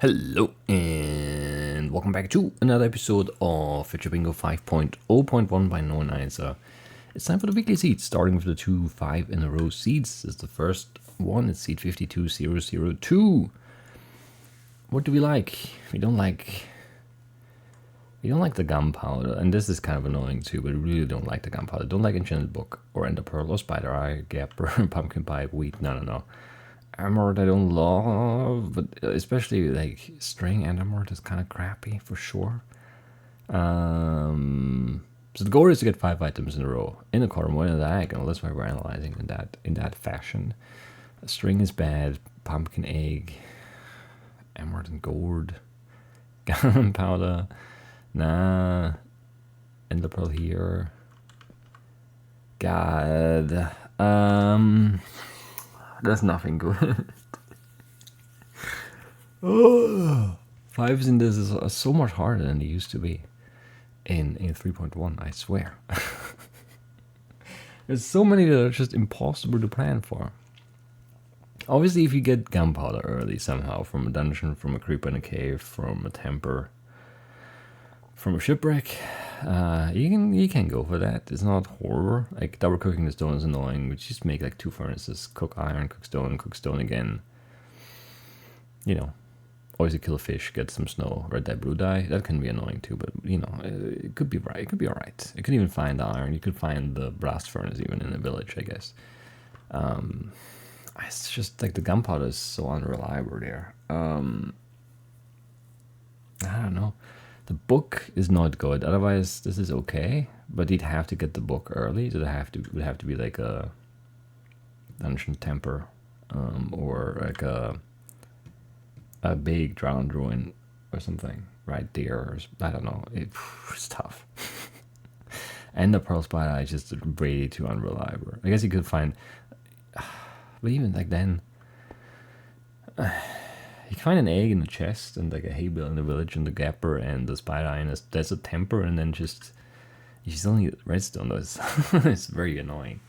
Hello and welcome back to another episode of Fetchr Bingo 5.0.1 by NeunEinser. It's time for the weekly seeds, starting with the 2 5-in-a-row seeds. This is the first one, it's seed 52002. What do we like? We don't like the gunpowder, and this is kind of annoying too, but we really don't like the gunpowder. Don't like Enchanted Book, or Ender Pearl, or Spider Eye, Gapper, Pumpkin Pie, Wheat, no. Emerald I don't love, but especially like string and emerald is kind of crappy for sure. So the goal is to get 5 items in a row in a column, one in the diagonal. That's why we're analyzing in that fashion. String is bad, pumpkin egg, emerald and gold, gunpowder, nah, ender pearl here. God, that's nothing good. Oh, fives in this is so much harder than they used to be in 3.1, I swear. There's so many that are just impossible to plan for. Obviously, if you get gunpowder early somehow from a dungeon, from a creeper in a cave, from a temper, from a shipwreck, you can go for that. It's not horror. Like double cooking the stone is annoying. We just make like 2 furnaces, cook iron, cook stone again. You know, always kill a fish, get some snow, red dye, blue dye. That can be annoying too, but you know, it could be right. It could be alright. You could even find iron. You could find the blast furnace even in a village, I guess. It's just like the gunpowder is so unreliable there. I don't know. The book is not good. Otherwise, this is okay. But you'd have to get the book early. So it would have to be like a dungeon temper, or like a big drowned ruin or something right there. Or, I don't know. It's tough. And the pearl spider is just way too unreliable. I guess you could find, but even like then. You can find an egg in the chest and like a hay bale in the village and the gapper and the spider eye and there's a temper, and then just you still need redstone. It's very annoying.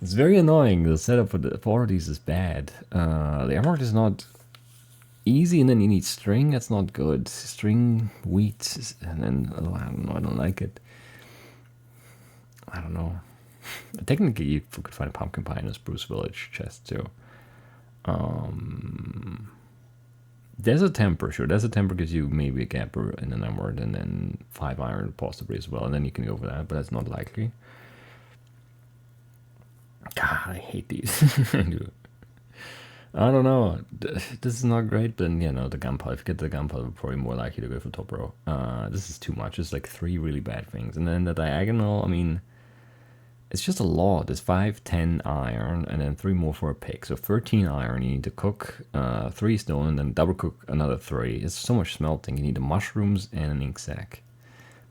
It's very annoying. The setup for all these is bad. The emerald is not easy, and then you need string. That's not good. String, wheat, and then I don't like it. I don't know. Technically, you could find a pumpkin pie in a spruce village chest too. There's a temper, sure. There's a temper gives you maybe a gapper and an emerald and then 5 iron possibly as well, and then you can go for that, but that's not likely. God, I hate these. I don't know. This is not great, but you know, the gunpowder. If you get the gunpowder, we're probably more likely to go for top row. This is too much. It's like 3 really bad things, and then the diagonal. I mean, it's just a lot. There's 5, 10 iron, and then 3 more for a pick. So 13 iron. You need to cook 3 stone, and then double cook another 3. It's so much smelting. You need the mushrooms and an ink sac.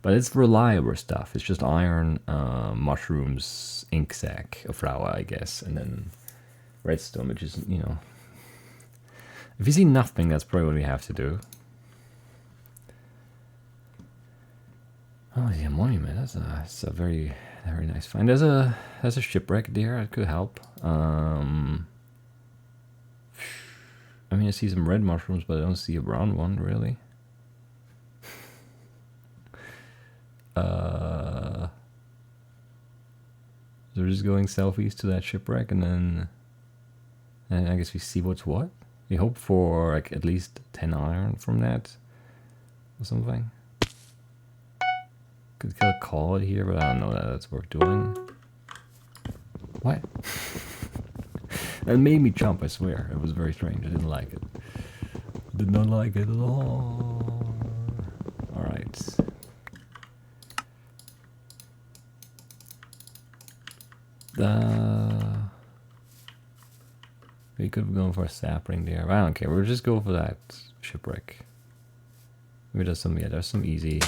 But it's reliable stuff. It's just iron, mushrooms, ink sac, a flour, I guess, and then redstone, which is, you know. If you see nothing, that's probably what we have to do. Oh, yeah, monument. That's a very nice find. There's a shipwreck there. That could help. I mean, I see some red mushrooms, but I don't see a brown one really. So we're just going southeast to that shipwreck, and I guess we see what's what. We hope for like at least 10 iron from that or something. Could kill a call here, but I don't know that that's worth doing. What? That made me jump, I swear. It was very strange. I didn't like it. Did not like it at all. Alright. We could have gone for a sapling there. I don't care. We'll just go for that shipwreck. Maybe there's some easy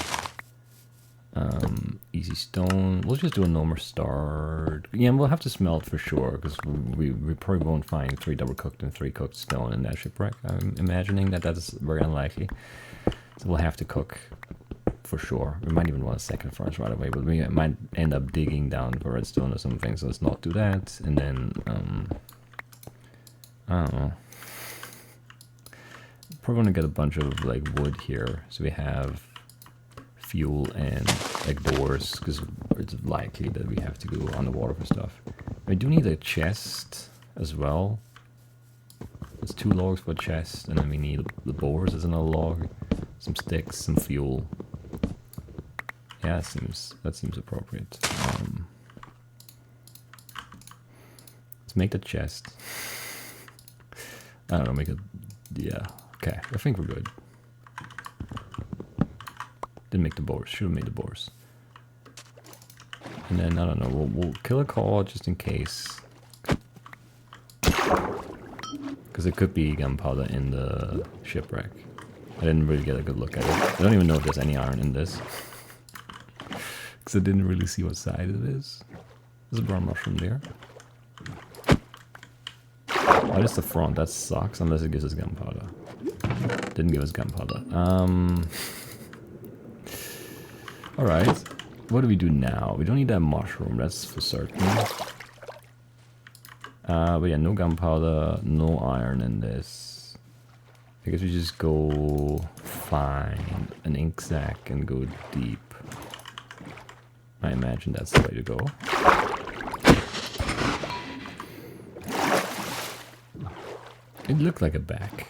stone. We'll just do a normal start. Yeah, we'll have to smelt for sure, because we probably won't find 3 double cooked and 3 cooked stone in that shipwreck. I'm imagining that is very unlikely. So we'll have to cook for sure. We might even want a second furnace right away, but we might end up digging down for redstone or something, so let's not do that. And then, I don't know. probably want to get a bunch of like wood here, so we have fuel and like doors, because it's likely that we have to go underwater for stuff. We do need a chest as well. It's 2 logs for a chest, and then we need the boars as another log, some sticks, some fuel. Yeah, that seems appropriate. Let's make the chest. I don't know, make it. Yeah, okay. I think we're good. Didn't make the boars. Should have made the boars. And then I don't know. We'll kill a call just in case, because it could be gunpowder in the shipwreck. I didn't really get a good look at it. I don't even know if there's any iron in this, because I didn't really see what side it is. There's a brown mushroom there. Oh, just the front. That sucks unless it gives us gunpowder. Didn't give us gunpowder. Alright. What do we do now? We don't need that mushroom, that's for certain. But yeah, no gunpowder, no iron in this. I guess we just go find an ink sac and go deep. I imagine that's the way to go. It looked like a back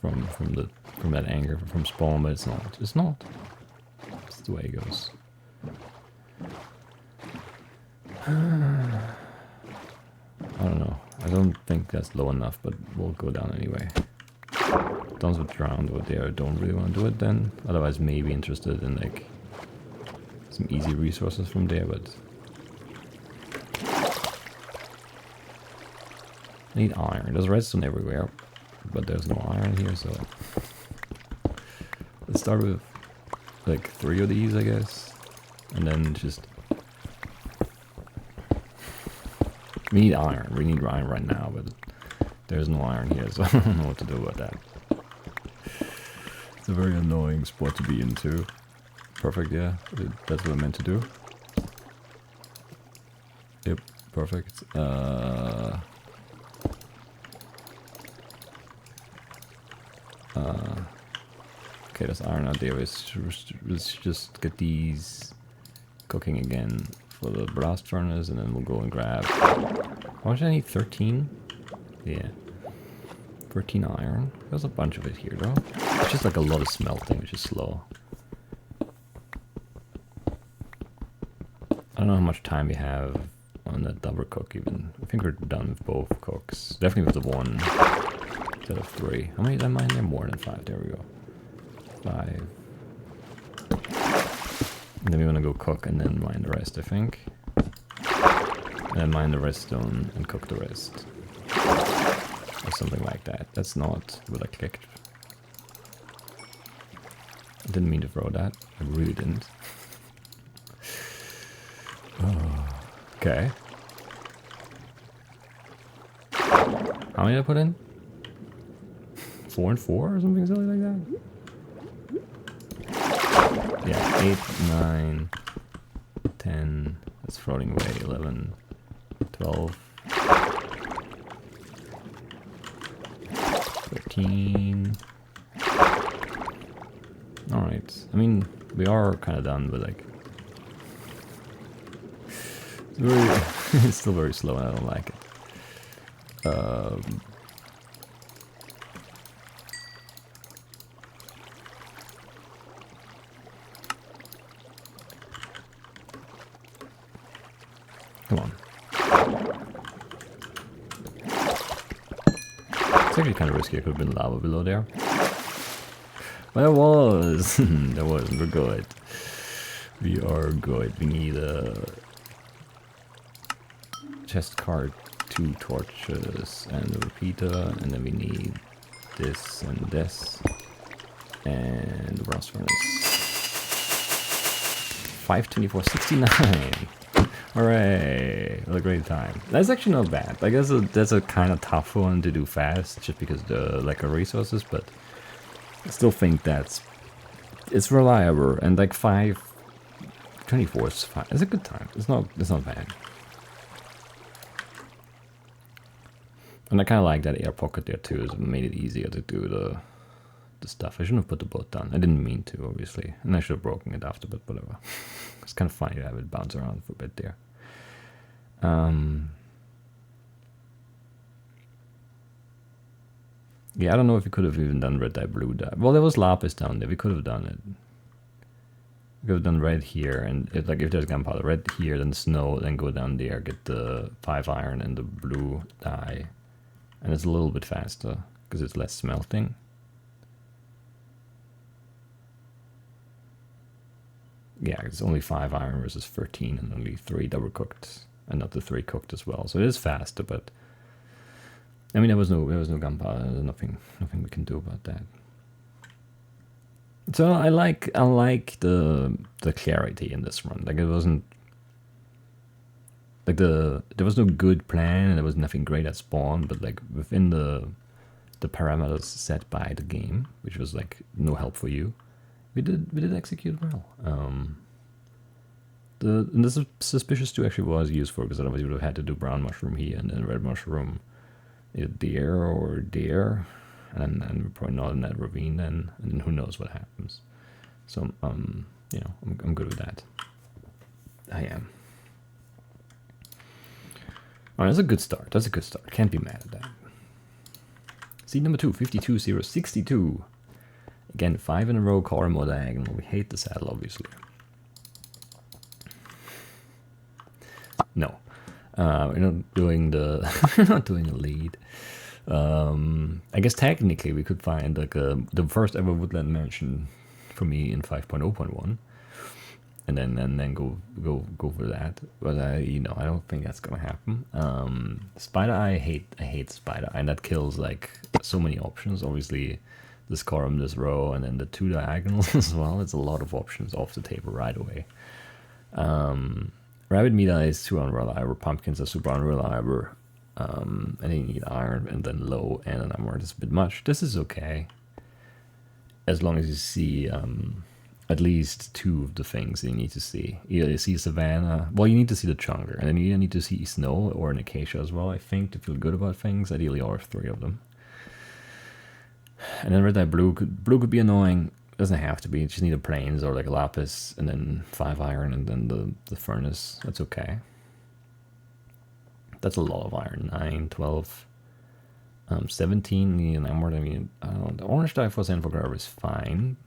from that anchor from spawn, but it's not. It's not. It's the way it goes. I don't know. I don't think that's low enough, but we'll go down anyway. Dons with drowned over there. Don't really want to do it then. Otherwise, maybe interested in like some easy resources from there, but I need iron. There's redstone everywhere, but there's no iron here, so let's start with like 3 of these, I guess, and then just we need iron. We need iron right now, but there's no iron here, so I don't know what to do about that. It's a very annoying spot to be into. Perfect, yeah, that's what I meant to do. Yep, perfect. Okay, there's iron out there. Let's just get these cooking again for the blast furnace, and then we'll go and grab. How much did I need? 13? Yeah. 13 iron. There's a bunch of it here, though. It's just like a lot of smelting, which is slow. I don't know how much time we have on that double cook even. I think we're done with both cooks. Definitely with the one instead of 3. How many did I mine there? More than 5. There we go. 5. And then we want to go cook and then mine the rest, I think. And then mine the redstone and cook the rest. Or something like that. That's not what I clicked. I didn't mean to throw that. I really didn't. Oh, okay. How many did I put in? 4 and 4 or something silly like that? Yeah, 8, 9, 10, that's floating away, 11, 12, 13. Alright, I mean, we are kind of done, but like, it's still very slow and I don't like it. Come on. It's actually kind of risky. It could have been lava below there. But there was. There was. We're good. We are good. We need a chest card, 2 torches, and a repeater. And then we need this and this. And the blast furnace. 524.69. Hooray! What a great time. That's actually not bad. I guess that's a kind of tough one to do fast, just because the lack of resources, but I still think it's reliable, and like 524 is fine. It's a good time. It's not bad. And I kind of like that air pocket there too. It made it easier to do the stuff. I shouldn't have put the boat down. I didn't mean to, obviously. And I should have broken it after, but whatever. It's kind of funny to have it bounce around for a bit there. Yeah, I don't know if we could have even done red dye, blue dye. Well, there was lapis down there. We could have done it. We could have done red here, and like if there's gunpowder, red here, then snow, then go down there, get the 5 iron and the blue dye, and it's a little bit faster because it's less smelting. Yeah, it's only 5 iron versus 13, and only 3 double cooked, and not the 3 cooked as well. So it is faster, but I mean there was no gunpowder. There's nothing we can do about that. So I like the clarity in this run. Like it wasn't like there was no good plan and there was nothing great at spawn, but like within the parameters set by the game, which was like no help for you, we did execute well. The suspicious stew actually was useful because otherwise you would have had to do brown mushroom here and then red mushroom either there or there. And we're probably not in that ravine then, and then who knows what happens. So, you know, I'm good with that. I am. All right, that's a good start. That's a good start. Can't be mad at that. Seed number 2, 52-0-62. Again, 5 in a row, column or diagonal. We hate the saddle, obviously. No, we're not doing the we're not doing the lead. I guess technically we could find like the first ever woodland mansion for me in 5.0.1, and then go for that. But I don't think that's gonna happen. Spider Eye, I hate Spider Eye, and that kills like so many options. Obviously, this column, this row, and then the 2 diagonals as well. It's a lot of options off the table right away. Rabbit meat eye is too unreliable. Pumpkins are super unreliable. And then you need iron and then low and an armor. That's a bit much. This is okay. As long as you see at least 2 of the things you need to see. Either you see savanna. Well, you need to see the chunker. And then you need to see snow or an acacia as well, I think, to feel good about things. Ideally, all 3 of them. And then red dye blue could be annoying. Doesn't have to be. You just need a plains or like a lapis and then 5 iron and then the furnace. That's okay. That's a lot of iron. 9, 12, 17 in emerald. I mean, the orange dye for Grab is fine.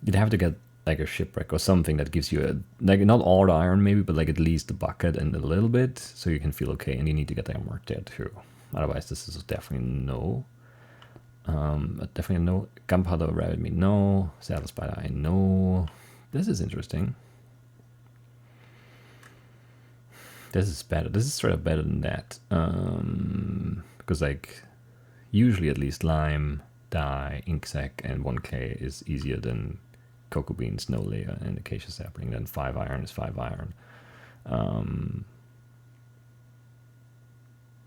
You'd have to get like a shipwreck or something that gives you like not all the iron maybe, but like at least a bucket and a little bit, so you can feel okay. And you need to get the emerald there too. Otherwise, this is definitely no. Definitely no. Gunpowder rabbit meat, no. Saddle spider eye, no. This is interesting. This is better. This is straight up better than that. Because like usually at least lime, dye, ink sac, and 1K is easier than cocoa bean, snow layer, and acacia sapling. Then 5 iron is 5 iron.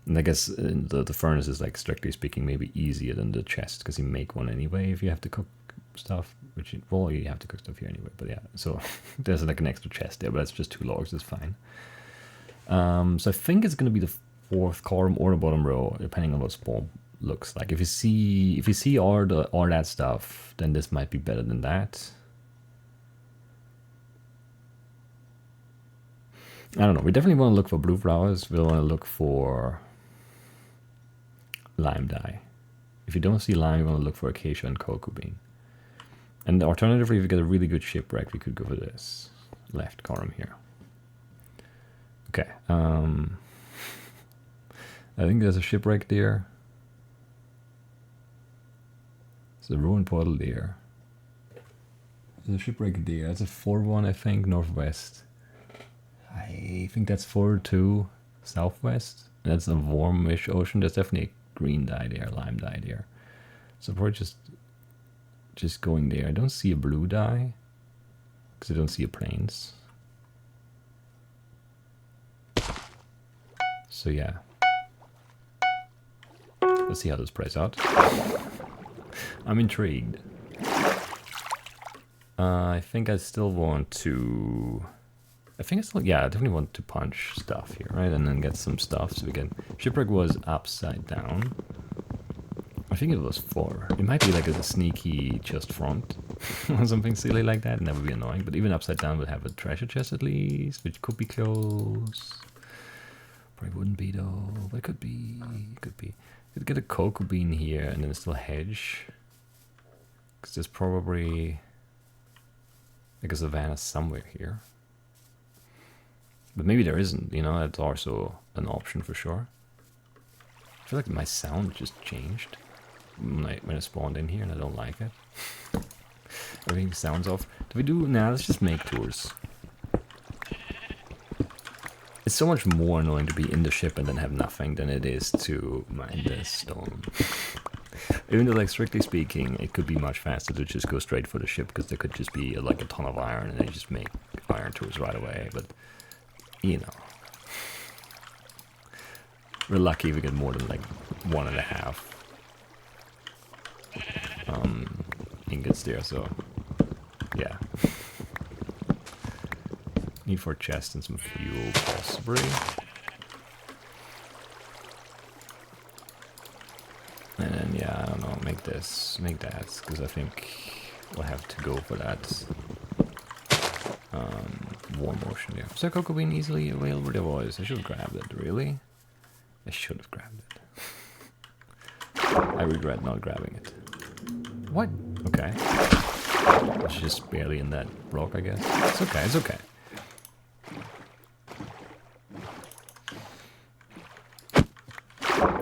And I guess the furnace is like strictly speaking maybe easier than the chest because you make one anyway if you have to cook stuff. Which you have to cook stuff here anyway. But yeah, so there's like an extra chest there, but that's just 2 logs. It's fine. So I think it's going to be the 4th column or the bottom row, depending on what spawn looks like. If you see all that stuff, then this might be better than that. I don't know. We definitely want to look for blue flowers. We want to look for lime dye. If you don't see lime, you want to look for acacia and cocoa bean. And alternatively, if you get a really good shipwreck, we could go for this left column here. Okay, I think there's a shipwreck there. There's a ruined portal there. There's a shipwreck there. That's a 4-1, I think, northwest. I think that's 4-2 southwest. That's a warmish ocean. There's definitely a green dye there, lime dye there. So probably just going there. I don't see a blue dye because I don't see a plains. So yeah, let's see how this plays out. I'm intrigued. I think I still want to. I definitely want to punch stuff here, right? And then get some stuff so we can. Shipwreck was upside down. I think it was 4. It might be like a sneaky chest front or something silly like that, and that would be annoying. But even upside down would have a treasure chest at least, which could be close. Probably wouldn't be though, but it could be. Could be. Could get a cocoa bean here and then still hedge. Because there's probably like a savannah somewhere here. But maybe there isn't, you know, that's also an option for sure. I feel like my sound just changed when I spawned in here and I don't like it. Everything sounds off. Do we do, nah, let's just make tours. It's so much more annoying to be in the ship and then have nothing than it is to mine the stone. Even though, like, strictly speaking, it could be much faster to just go straight for the ship because there could just be like a ton of iron and they just make iron tools right away. But, you know, we're lucky if we get more than like 1.5 ingots there, so yeah. Need for a chest and some fuel, possibly. And then, yeah, I don't know, make this, make that, because I think we'll have to go for that warm motion there. Is that cocoa bean easily available? There was. I should have grabbed it, really? I should have grabbed it. I regret not grabbing it. What? Okay. It's just barely in that block, I guess. It's okay, it's okay.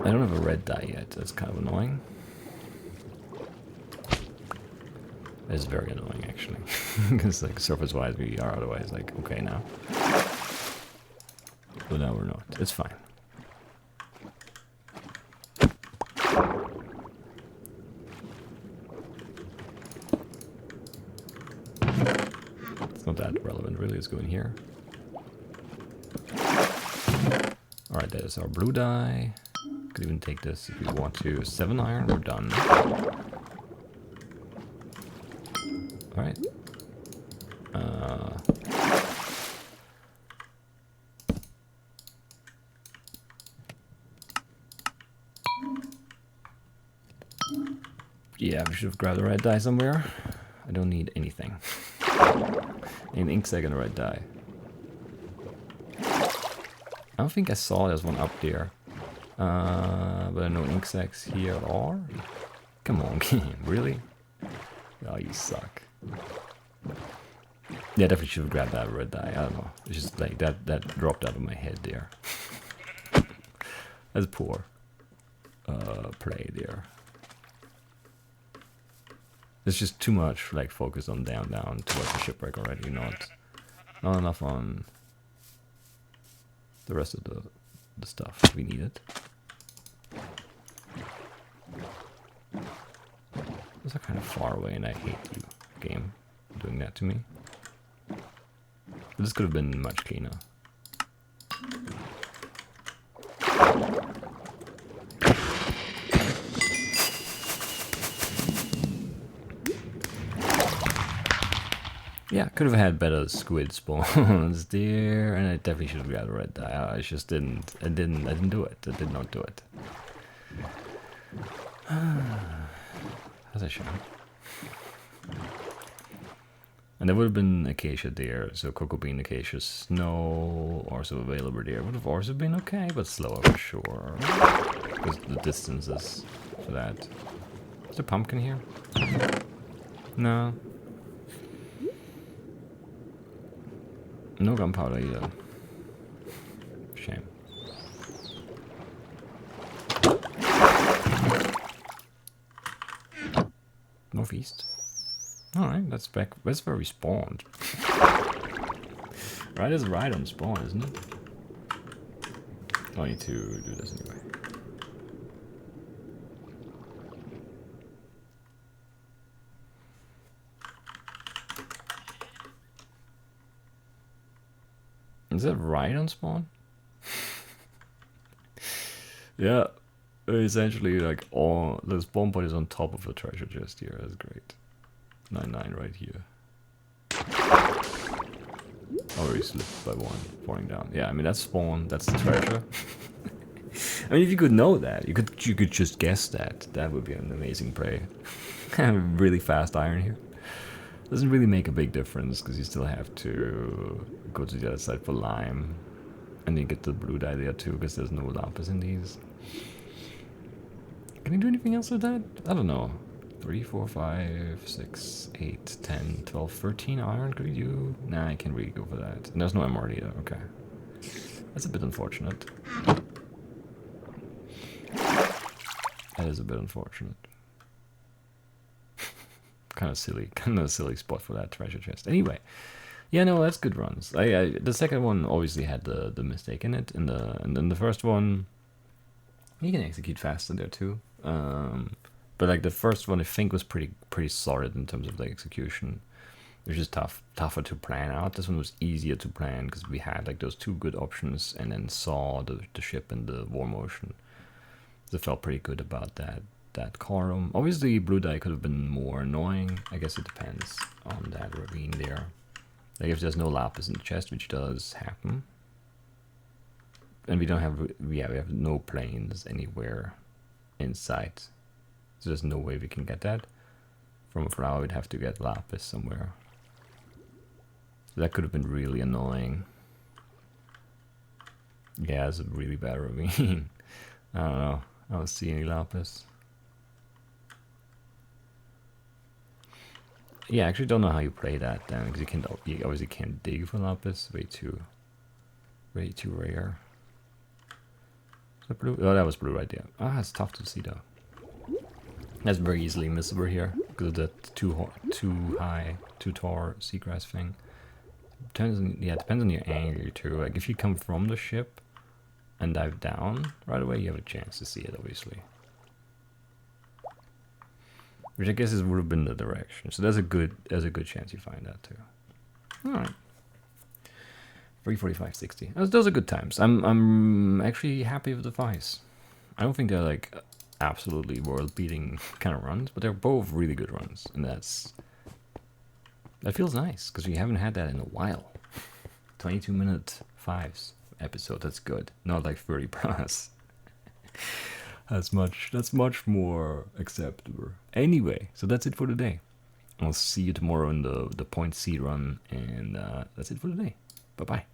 I don't have a red dye yet, that's kind of annoying. It's very annoying, actually. Because, like, surface-wise, we are otherwise, like, okay now. But now we're not. It's fine. It's not that relevant, really. Let's go in here. Alright, that is our blue dye. Could even take this if we want to. 7 iron, we're done. Alright. Yeah, we should have grabbed the red dye somewhere. I don't need anything. An ink sac and a red dye. I don't think I saw there's one up there. But I know ink sacs here are. Come on, game, really? Oh, you suck. Yeah, definitely should have grabbed that red dye. I don't know. It's just like that dropped out of my head there. That's poor play there. There's just too much like focus on down towards the shipwreck already, not enough on the rest of the stuff we needed. Those are kind of far away and I hate you, game, doing that to me. But this could have been much cleaner. Yeah, could have had better squid spawns there, and I definitely should have got a red dye. I just didn't. I didn't do it. I did not do it. As I should. And there would have been acacia there, so cocoa bean, acacia, snow, also available there. Would have also been okay, but slower for sure. Because the distances for that. Is there pumpkin here? No. No gunpowder either. Shame. Northeast. Alright, that's back. That's where we spawned. Right is right on spawn, isn't it? I need to do this anyway. Is that right on spawn? Yeah, essentially like all the spawn point is on top of the treasure chest here. That's great. 9-9 right here. Already slipped by 1, falling down. Yeah, I mean that's spawn, that's the treasure. I mean, if you could know that, you could just guess that. That would be an amazing play. Really fast iron here. Doesn't really make a big difference because you still have to go to the other side for lime, and then get the blue dye there too because there's no lapis in these. Can I do anything else with that? I don't know. 3, 4, 5, 6, 8, 10, 12, 13 iron could we do? Nah, I can't really go for that. And there's no MR either. Okay. That's a bit unfortunate. That is a bit unfortunate. Kind of silly spot for that treasure chest. Anyway, yeah, no, that's good runs. The second one obviously had the mistake in it, and then the first one, you can execute faster there too. But like the first one, I think was pretty solid in terms of the execution. It was just tougher to plan out. This one was easier to plan because we had like those two good options, and then saw the ship and the war motion. So I felt pretty good about that column. Obviously, blue dye could have been more annoying. I guess it depends on that ravine there. Like if there's no lapis in the chest, which does happen, and we don't have, we have no planes anywhere in sight, so there's no way we can get that. From a flower, we'd have to get lapis somewhere. So that could have been really annoying. Yeah, it's a really bad ravine. I don't know. I don't see any lapis. Yeah, I actually don't know how you play that then, because you obviously can't dig for lapis. Way too rare. Is that blue? Oh, that was blue right there. Ah, it's tough to see though. That's very easily missable here because of that too tall seagrass thing. Depends on your angle too. Like if you come from the ship and dive down right away, you have a chance to see it, obviously. Which I guess would have been the direction. So there's a good chance you find that too. All right. 3:45:60. Those are good times. I'm actually happy with the fights. I don't think they're like absolutely world-beating kind of runs, but they're both really good runs, and that feels nice because we haven't had that in a while. 22-minute fives episode. That's good. Not like 30 plus. That's much more acceptable. Anyway, so that's it for today. I'll see you tomorrow in the point C run, and that's it for today. Bye bye.